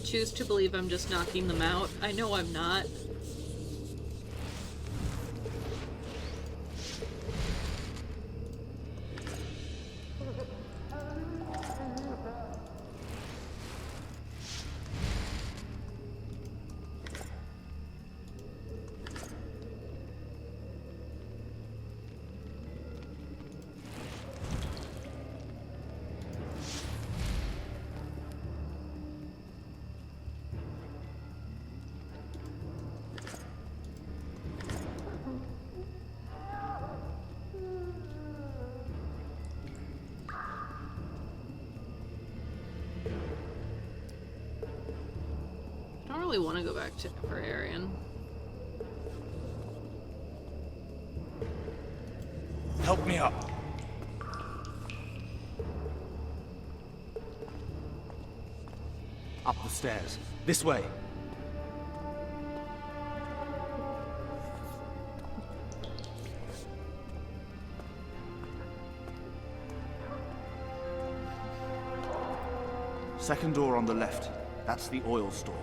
choose to believe I'm just knocking them out. I know I'm not. I don't really want to go back to for Arian. Help me up. Up the stairs. This way. Second door on the left. That's the oil store.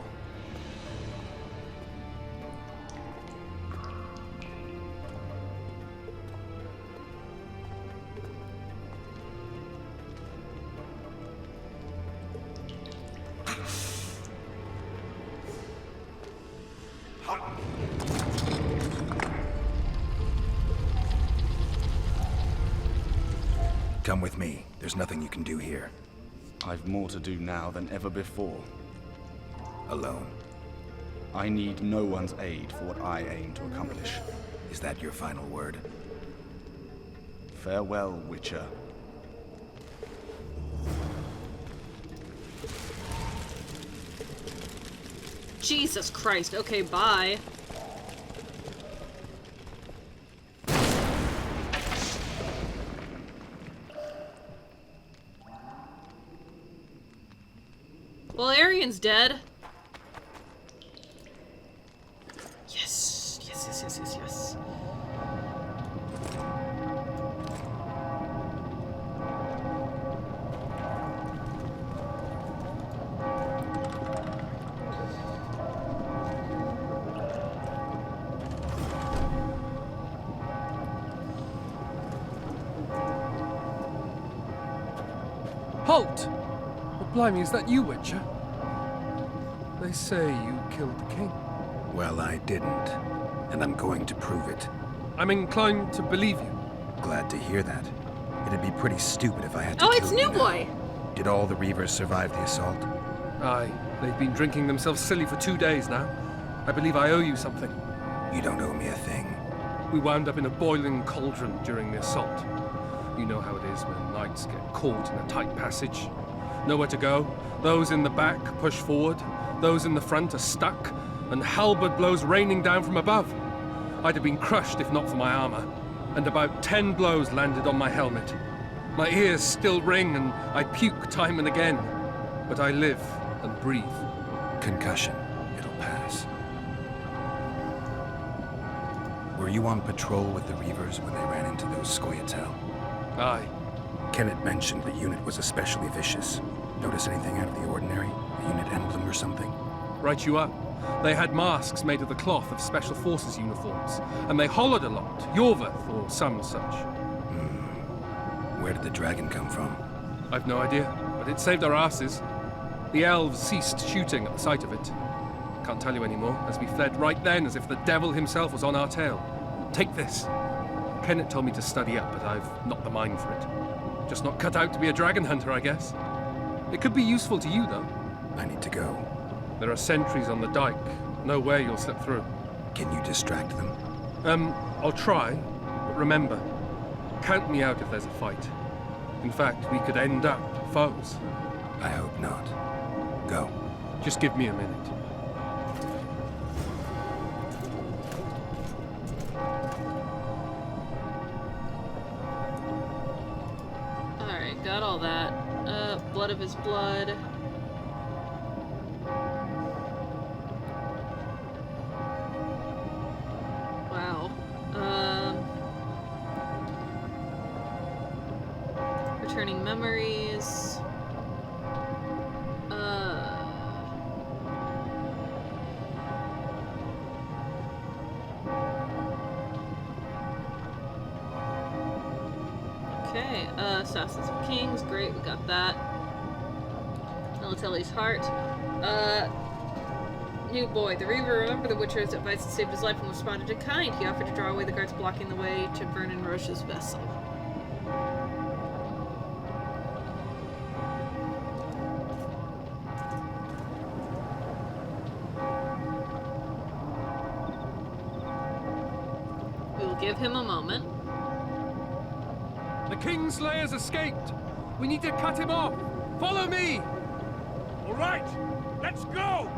Come with me. There's nothing you can do here. I've more to do now than ever before. Alone. I need no one's aid for what I aim to accomplish. Is that your final word? Farewell, Witcher. Jesus Christ. Okay, bye. Well, Arian's dead. Yes. Yes, yes, yes, yes, yes. Halt! Blimey, is that you, Witcher? They say you killed the king. Well, I didn't. And I'm going to prove it. I'm inclined to believe you. Glad to hear that. It'd be pretty stupid if I had to Oh, kill it's you New now. Boy! Did all the Reavers survive the assault? Aye, they've been drinking themselves silly for 2 days now. I believe I owe you something. You don't owe me a thing. We wound up in a boiling cauldron during the assault. You know how it is when knights get caught in a tight passage. Nowhere to go. Those in the back push forward. Those in the front are stuck. And halberd blows raining down from above. I'd have been crushed if not for my armor. And about 10 blows landed on my helmet. My ears still ring and I puke time and again. But I live and breathe. Concussion. It'll pass. Were you on patrol with the Reavers when they ran into those Scoia'tael? Aye. Kenneth mentioned the unit was especially vicious. Notice anything out of the ordinary? A unit emblem or something? Right you up. They had masks made of the cloth of Special Forces uniforms, and they hollered a lot, Yorvath or some such. Where did the dragon come from? I've no idea, but it saved our asses. The elves ceased shooting at the sight of it. Can't tell you anymore, as we fled right then as if the devil himself was on our tail. Take this. Kenneth told me to study up, but I've not the mind for it. Just not cut out to be a dragon hunter, I guess. It could be useful to you, though. I need to go. There are sentries on the dike. No way you'll slip through. Can you distract them? I'll try, but remember, count me out if there's a fight. In fact, we could end up foes. I hope not. Go. Just give me a minute. Alright, got all that. Blood of his blood. Wow. Returning memories. Okay, Assassins of Kings, great, we got that. Militelli's heart. New boy. The Reaver remembered the Witcher's advice and saved his life and responded in kind. He offered to draw away the guards blocking the way to Vernon Roche's vessel. We will give him a moment. The Kingslayer's escaped! We need to cut him off! Follow me! All right, let's go!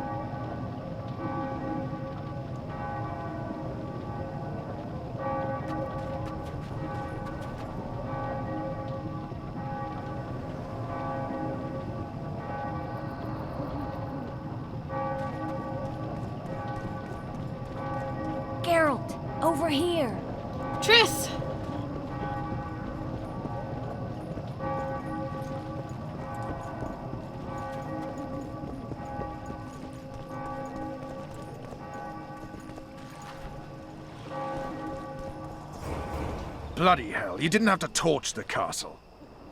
Geralt, over here. Triss! Bloody hell, you didn't have to torch the castle.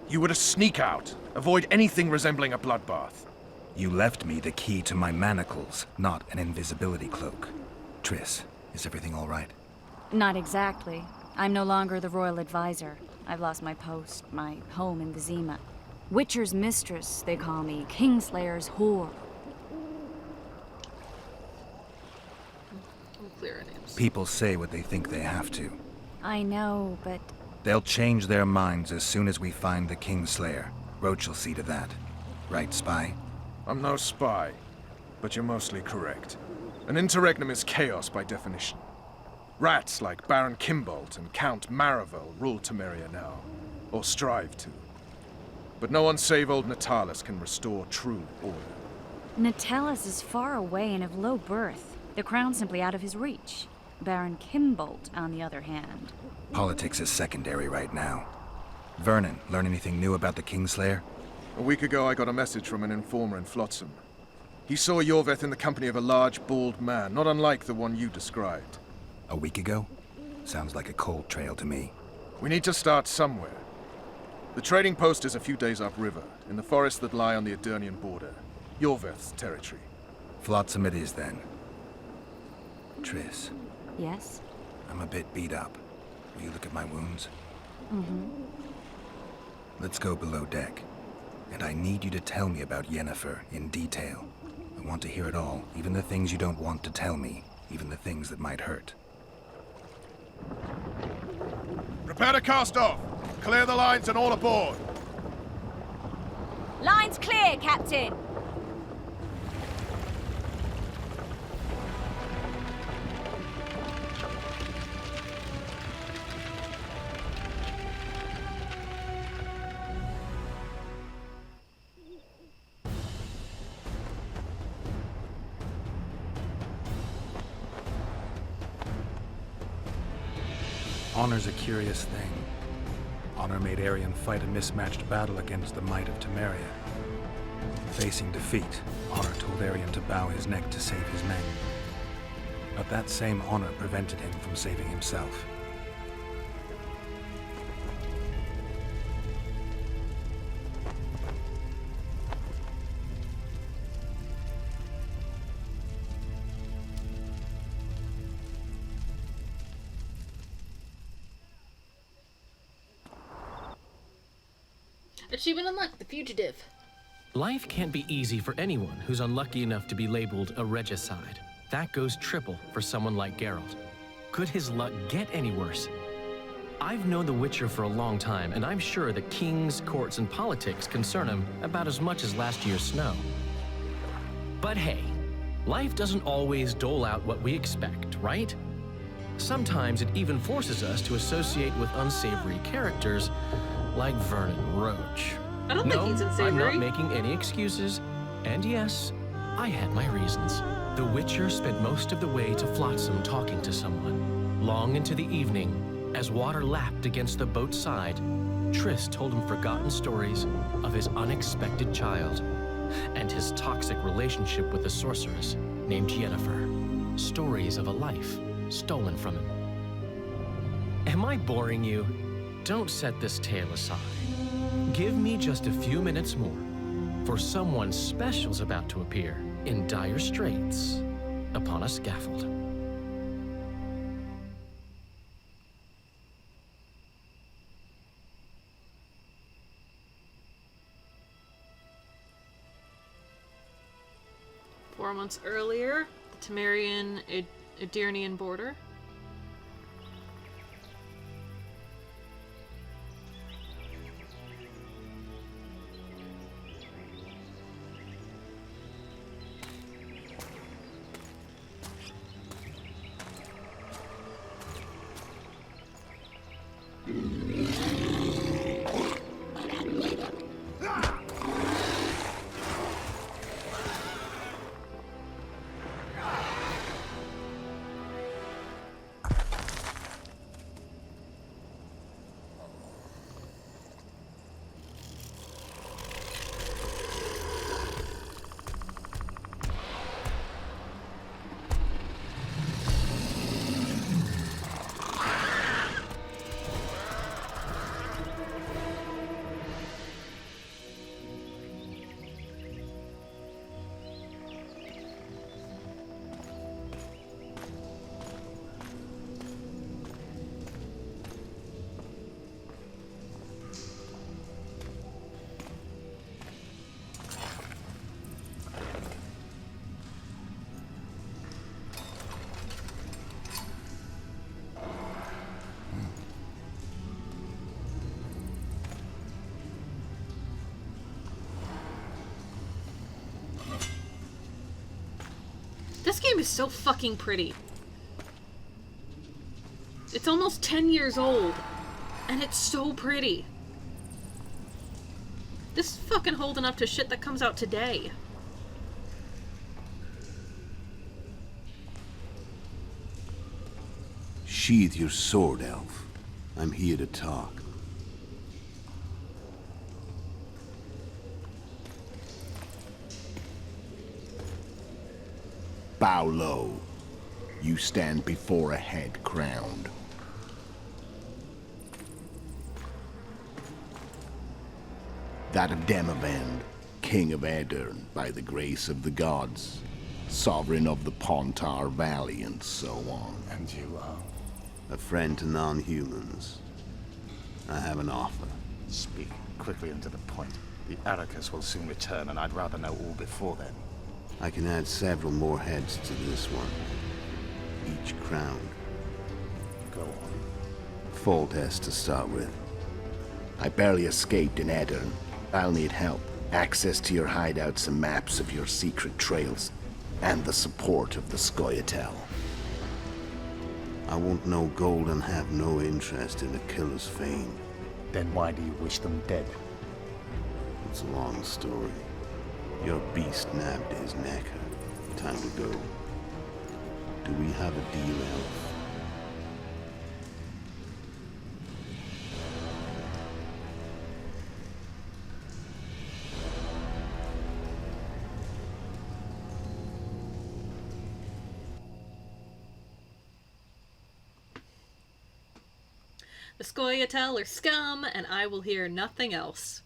You were to sneak out, avoid anything resembling a bloodbath. You left me the key to my manacles, not an invisibility cloak. Triss, is everything all right? Not exactly. I'm no longer the royal advisor. I've lost my post, my home in Vizima. Witcher's mistress, they call me. Kingslayer's whore. We'll clear our names. People say what they think they have to. I know, but They'll change their minds as soon as we find the Kingslayer. Roach will see to that. Right, Spy? I'm no spy, but you're mostly correct. An interregnum is chaos by definition. Rats like Baron Kimbolt and Count Maravel rule Temeria now, or strive to. But no one save old Natalis can restore true order. Natalis is far away and of low birth. The crown's simply out of his reach. Baron Kimbolt, on the other hand. Politics is secondary right now. Vernon, learn anything new about the Kingslayer? A week ago, I got a message from an informer in Flotsam. He saw Yorveth in the company of a large, bald man, not unlike the one you described. A week ago? Sounds like a cold trail to me. We need to start somewhere. The trading post is a few days upriver, in the forests that lie on the Edirnian border. Yorveth's territory. Flotsam it is, then. Triss, Yes? I'm a bit beat up. Will you look at my wounds? Mm-hmm. Let's go below deck. And I need you to tell me about Yennefer in detail. I want to hear it all, even the things you don't want to tell me, even the things that might hurt. Prepare to cast off! Clear the lines and all aboard! Line's clear, Captain! Honor's a curious thing. Honor made Arion fight a mismatched battle against the might of Temeria. Facing defeat, Honor told Arion to bow his neck to save his men. But that same honor prevented him from saving himself. Achievement unlocked, the fugitive. Life can't be easy for anyone who's unlucky enough to be labeled a regicide. That goes triple for someone like Geralt. Could his luck get any worse? I've known the Witcher for a long time, and I'm sure that kings, courts, and politics concern him about as much as last year's snow. But hey, life doesn't always dole out what we expect, right? Sometimes it even forces us to associate with unsavory characters like Vernon Roche. I don't think he's unsavory. I'm not making any excuses. And yes, I had my reasons. The Witcher spent most of the way to Flotsam talking to someone. Long into the evening, as water lapped against the boat's side, Triss told him forgotten stories of his unexpected child and his toxic relationship with a sorceress named Yennefer. Stories of a life stolen from him. Am I boring you? Don't set this tale aside. Give me just a few minutes more, for someone special's about to appear in dire straits upon a scaffold. Four months earlier, the Temerian-Adirnian border. This game is so fucking pretty. It's almost 10 years old, and it's so pretty. This is fucking holding up to shit that comes out today. Sheathe your sword, elf. I'm here to talk. Bow low. You stand before a head crowned. That of Demavend, king of Aedirn, by the grace of the gods, sovereign of the Pontar Valley, and so on. And you are? A friend to non-humans. I have an offer. Speak quickly and to the point. The Arrakis will soon return, and I'd rather know all before then. I can add several more heads to this one, each crowned. Go on. Full test to start with. I barely escaped in Aedirn. I'll need help. Access to your hideouts and maps of your secret trails, and the support of the Scoia'tael. I want no gold and have no interest in a killer's fame. Then why do you wish them dead? It's a long story. Your beast nabbed his neck. Time to go. Do we have a deal, elf? The Scoia'tael are scum, and I will hear nothing else.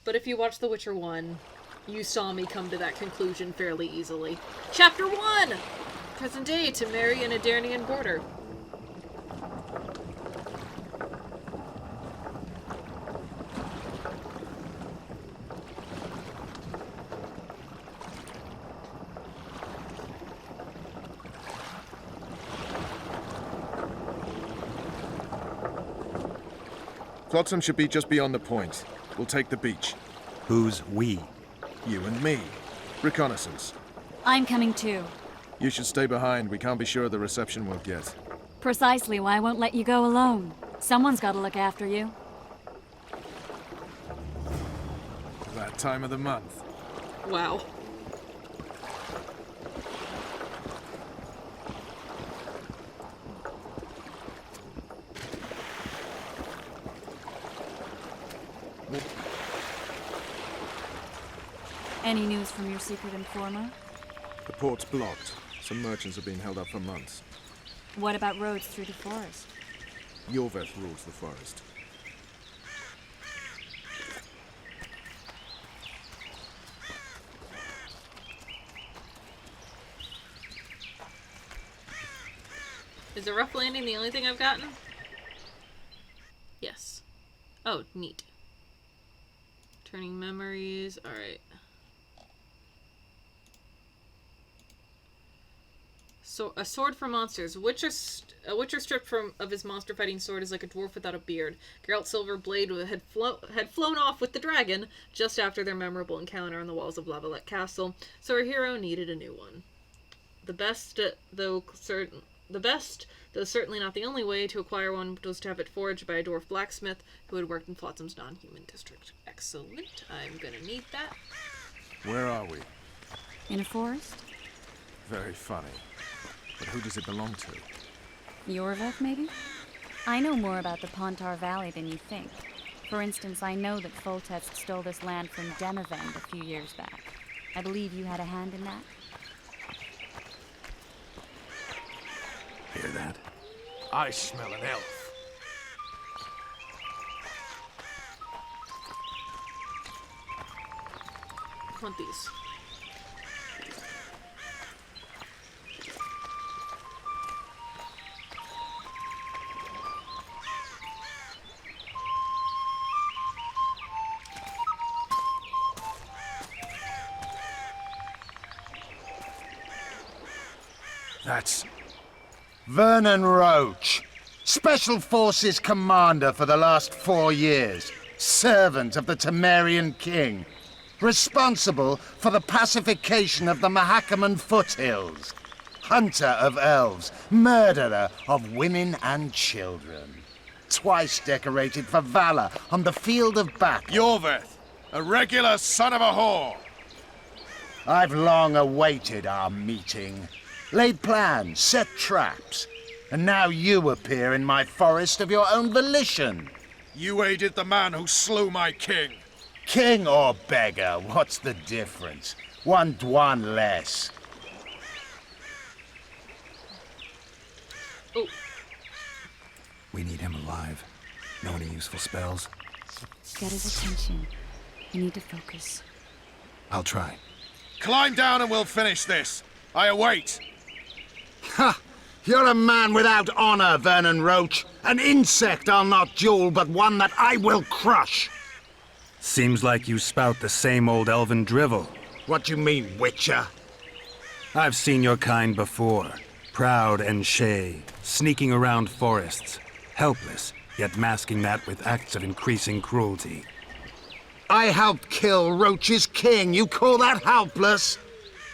But if you watch The Witcher 1, you saw me come to that conclusion fairly easily. Chapter 1! Present day Temerian-Adirnian border. Flotsam should be just beyond the point. We'll take the beach. Who's we? You and me. Reconnaissance. I'm coming too. You should stay behind. We can't be sure of the reception we'll get. Precisely why I won't let you go alone. Someone's got to look after you. That time of the month. Wow. Any news from your secret informer? The port's blocked. Some merchants are being held up for months. What about roads through the forest? Yorveth rules the forest. Is the rough landing the only thing I've gotten? Yes. Oh, neat. Turning memories. Alright. So, a sword for monsters. A Witcher stripped of his monster fighting sword is like a dwarf without a beard. Geralt's silver blade had flown off with the dragon just after their memorable encounter on the walls of Lavalette Castle, so our hero needed a new one. The best, though certainly not the only way to acquire one, was to have it forged by a dwarf blacksmith who had worked in Flotsam's non-human district. Excellent. I'm gonna need that. Where are we? In a forest? Very funny. But who does it belong to? Yorveth, maybe? I know more about the Pontar Valley than you think. For instance, I know that Foltest stole this land from Demavend a few years back. I believe you had a hand in that? Hear that? I smell an elf. I want these. That's... Vernon Roach, Special Forces Commander for the last 4 years, servant of the Temerian King, responsible for the pacification of the Mahakaman foothills, hunter of elves, murderer of women and children, twice decorated for valor on the field of battle. Yorveth, a regular son of a whore. I've long awaited our meeting. Laid plans, set traps, and now you appear in my forest of your own volition. You aided the man who slew my king. King or beggar, what's the difference? One Dwan less. Oh. We need him alive. Know any useful spells? Get his attention. You need to focus. I'll try. Climb down and we'll finish this. I await. Ha! You're a man without honor, Vernon Roach. An insect I'll not duel, but one that I will crush. Seems like you spout the same old elven drivel. What do you mean, Witcher? I've seen your kind before. Proud and shay, sneaking around forests. Helpless, yet masking that with acts of increasing cruelty. I helped kill Roach's king. You call that helpless?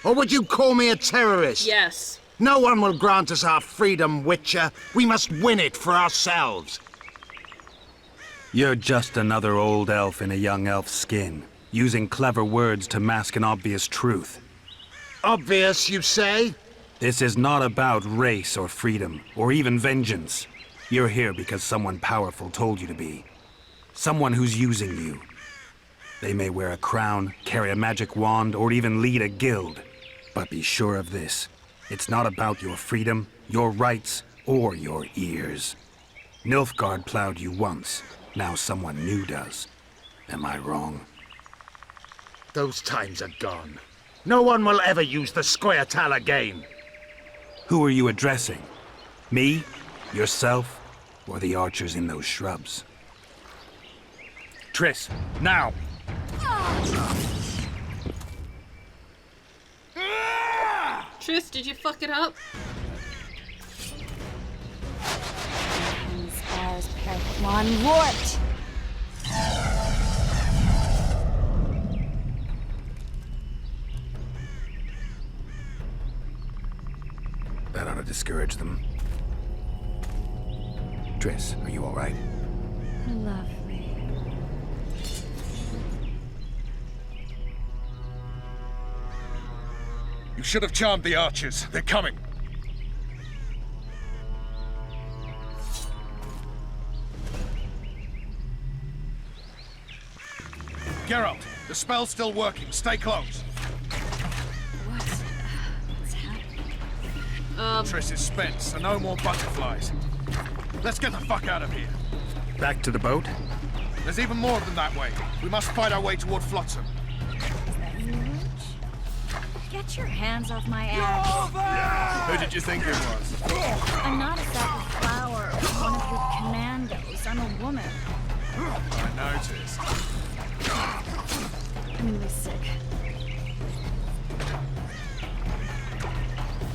Or would you call me a terrorist? Yes. No one will grant us our freedom, Witcher. We must win it for ourselves. You're just another old elf in a young elf's skin, using clever words to mask an obvious truth. Obvious, you say? This is not about race or freedom, or even vengeance. You're here because someone powerful told you to be. Someone who's using you. They may wear a crown, carry a magic wand, or even lead a guild. But be sure of this. It's not about your freedom, your rights, or your ears. Nilfgaard plowed you once. Now someone new does. Am I wrong? Those times are gone. No one will ever use the Squirtal again. Who are you addressing? Me? Yourself? Or the archers in those shrubs? Triss, now! Triss, did you fuck it up? Inspires Perkmon warped! That ought to discourage them. Triss, are you all right? Lovely. You should have charmed the archers. They're coming. Geralt, the spell's still working. Stay close. What's happening? Triss is spent, so no more butterflies. Let's get the fuck out of here. Back to the boat? There's even more of them that way. We must fight our way toward Flotsam. Is that you, Roach? Get your hands off my ass. Who did you think it was? I'm not a sack of flour or one of the commandos. I'm a woman. I noticed. I'm gonna be sick.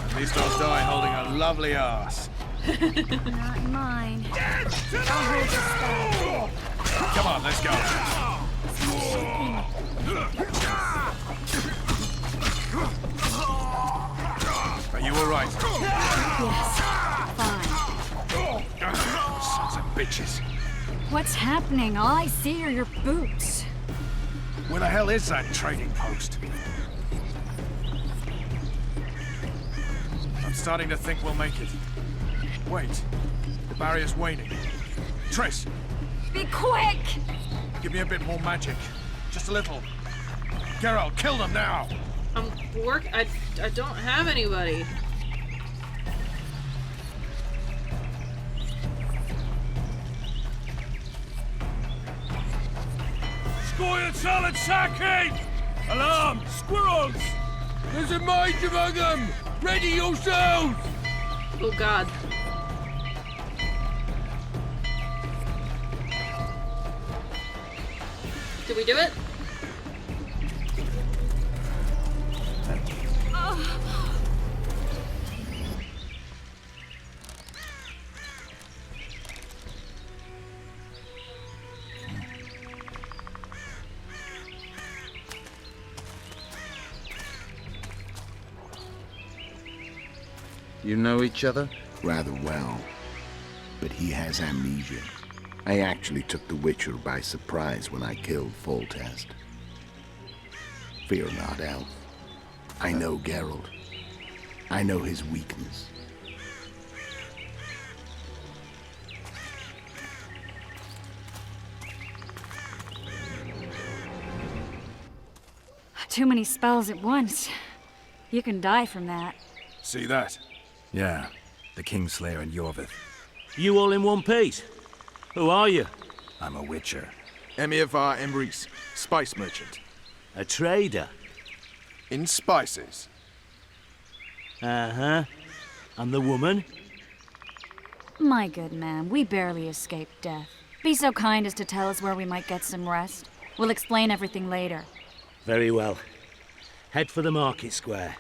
At least I'll die holding a lovely ass. Not mine. I'll hold the spell. Come on, let's go. Are you alright? Yes, fine. Sons of bitches. What's happening? All I see are your boots. Where the hell is that trading post? I'm starting to think we'll make it. Wait, the barrier's waning. Triss, Be quick! give me a bit more magic. Just a little. Geralt, kill them now! I don't have anybody. Scoil solid sacking! Alarm! Squirrels! There's a mage among them! Ready yourselves! Oh god. Did we do it? You know each other? Rather well. But he has amnesia. I actually took the Witcher by surprise when I killed Foltest. Fear not, Elf. I know Geralt. I know his weakness. Too many spells at once. You can die from that. See that? Yeah, the Kingslayer and Yorvith. You all in one piece? Who are you? I'm a Witcher. Emiavar Emrys, spice merchant. A trader? In spices. Uh-huh. And the woman? My good man, we barely escaped death. Be so kind as to tell us where we might get some rest. We'll explain everything later. Very well. Head for the market square.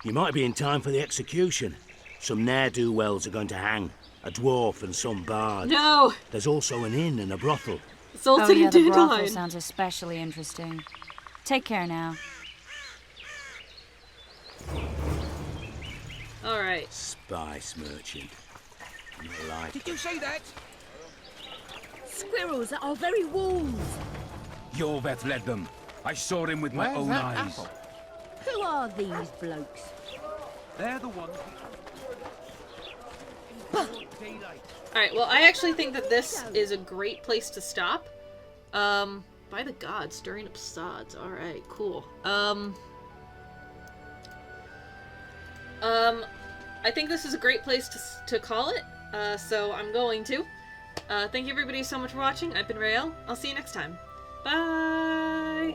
You might be in time for the execution. Some ne'er-do-wells are going to hang. A dwarf and some bard. No! There's also an inn and a brothel. Salted yeah, and the brothel dandelion. sounds especially interesting. Take care now. Alright. Spice merchant. Not like. Did you say that? Squirrels at our very walls. Yorveth led them. I saw him with my own eyes. Who are these blokes? They're the ones. Alright, well, I actually think that this is a great place to stop. By the gods, stirring up sods. Alright, cool. I think this is a great place to call it, so I'm going to. Thank you everybody so much for watching. I've been Rael. I'll see you next time. Bye!